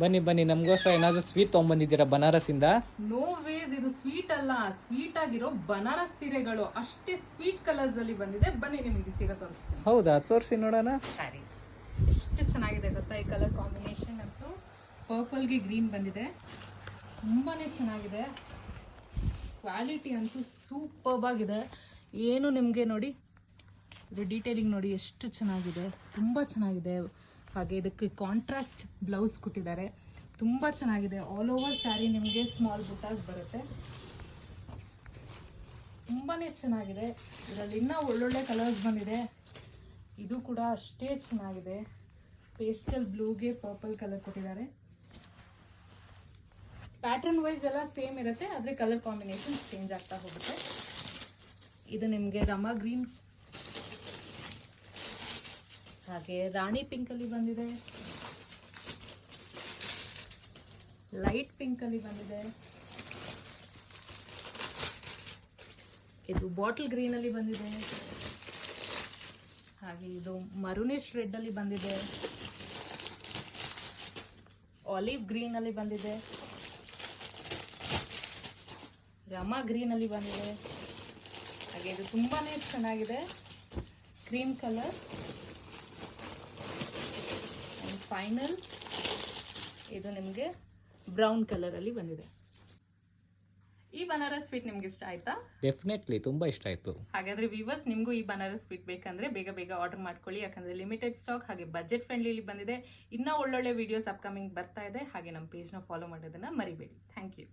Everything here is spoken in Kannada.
ಬನ್ನಿ ಬನ್ನಿ, ನಮಗೋಸ್ಕರ ಏನಾದರೂ ಸ್ವೀಟ್ ತೊಗೊಂಬಂದಿದ್ದೀರಾ ಬನಾರಸಿಂದ? ನೋ ವೇಸ್, ಇದು ಸ್ವೀಟ್ ಅಲ್ಲ, ಸ್ವೀಟ್ ಆಗಿರೋ ಬನಾರಸ್ ಸೀರೆಗಳು ಅಷ್ಟೇ ಸ್ವೀಟ್ ಕಲರ್ಸ್ ಅಲ್ಲಿ ಬಂದಿದೆ. ಬನ್ನಿ ನಿಮಗೆ ಸೀರೆ ತೋರಿಸ್ತೀನಿ. ಹೌದಾ, ತೋರಿಸಿ ನೋಡೋಣ. ಸ್ಯಾರೀಸ್ ಎಷ್ಟು ಚೆನ್ನಾಗಿದೆ ಗೊತ್ತಾ, ಈ ಕಲರ್ ಕಾಂಬಿನೇಷನ್ ಅಂತೂ ಪರ್ಪಲ್ಗೆ ಗ್ರೀನ್ ಬಂದಿದೆ, ತುಂಬಾನೇ ಚೆನ್ನಾಗಿದೆ. ಕ್ವಾಲಿಟಿ ಅಂತೂ ಸೂಪರ್ಬ್ ಆಗಿದೆ. ಏನು ನಿಮಗೆ ನೋಡಿ, ಇದು ಡೀಟೇಲಿಂಗ್ ನೋಡಿ ಎಷ್ಟು ಚೆನ್ನಾಗಿದೆ, ತುಂಬ ಚೆನ್ನಾಗಿದೆ. ಹಾಗೆ ಇದಕ್ಕೆ ಕಾಂಟ್ರಾಸ್ಟ್ ಬ್ಲೌಸ್ ಕೊಟ್ಟಿದ್ದಾರೆ, ತುಂಬ ಚೆನ್ನಾಗಿದೆ. ಆಲ್ ಓವರ್ ಸ್ಯಾರಿ ನಿಮಗೆ ಸ್ಮಾಲ್ ಬುಟಾಸ್ ಬರುತ್ತೆ, ತುಂಬಾ ಚೆನ್ನಾಗಿದೆ. ಇದರಲ್ಲಿ ಇನ್ನೂ ಒಳ್ಳೊಳ್ಳೆ ಕಲರ್ಸ್ ಬಂದಿದೆ. ಇದು ಕೂಡ ಅಷ್ಟೇ ಚೆನ್ನಾಗಿದೆ. ಪೇಸ್ಟಲ್ ಬ್ಲೂಗೆ ಪರ್ಪಲ್ ಕಲರ್ ಕೊಟ್ಟಿದ್ದಾರೆ. ಪ್ಯಾಟರ್ನ್ ವೈಸ್ ಎಲ್ಲ ಸೇಮ್ ಇರುತ್ತೆ, ಆದರೆ ಕಲರ್ ಕಾಂಬಿನೇಷನ್ ಚೇಂಜ್ ಆಗ್ತಾ ಹೋಗುತ್ತೆ. ಇದು ನಿಮಗೆ ರಮಾ ಗ್ರೀನ್, ಹಾಗೆ ರಾಣಿ ಪಿಂಕ್ ಅಲ್ಲಿ ಬಂದಿದೆ, ಲೈಟ್ ಪಿಂಕ್ ಅಲ್ಲಿ ಬಂದಿದೆ, ಇದು ಬಾಟಲ್ ಗ್ರೀನ್ ಅಲ್ಲಿ ಬಂದಿದೆ, ಹಾಗೆ ಇದು ಮರೂನಿಶ್ ರೆಡ್ ಅಲ್ಲಿ ಬಂದಿದೆ, ಆಲಿವ್ ಗ್ರೀನ್ ಅಲ್ಲಿ ಬಂದಿದೆ, ರಮಾ ಗ್ರೀನ್ ಅಲ್ಲಿ ಬಂದಿದೆ. ಹಾಗೆ ಇದು ತುಂಬಾನೇ ಚೆನ್ನಾಗಿದೆ, ಕ್ರೀಮ್ ಕಲರ್. ಫೈನಲ್ ಇದು ನಿಮಗೆ ಬ್ರೌನ್ ಕಲರ್ ಅಲ್ಲಿ ಬಂದಿದೆ. ಈ ಬನಾರಸ್ ಸ್ವೀಟ್ ನಿಮ್ಗೆ ಇಷ್ಟ ಆಯ್ತಾ? ಡೆಫಿನೆಟ್ಲಿ ತುಂಬಾ ಇಷ್ಟ ಆಯ್ತು. ಹಾಗಾದ್ರೆ ವಿವರ್ಸ್, ನಿಮಗೂ ಈ ಬನಾರಸ್ ಸ್ವೀಟ್ ಬೇಕಂದ್ರೆ ಬೇಗ ಬೇಗ ಆರ್ಡರ್ ಮಾಡ್ಕೊಳ್ಳಿ, ಯಾಕಂದ್ರೆ ಲಿಮಿಟೆಡ್ ಸ್ಟಾಕ್, ಹಾಗೆ ಬಜೆಟ್ ಫ್ರೆಂಡ್ಲಿ ಬಂದಿದೆ. ಇನ್ನೂ ಒಳ್ಳೊಳ್ಳೆ ವಿಡಿಯೋಸ್ ಅಪ್ಕಮಿಂಗ್ ಬರ್ತಾ ಇದೆ. ಹಾಗೆ ನಮ್ಮ ಪೇಜ್ನ ಫಾಲೋ ಮಾಡೋದನ್ನ ಮರಿಬೇಡಿ. Thank you.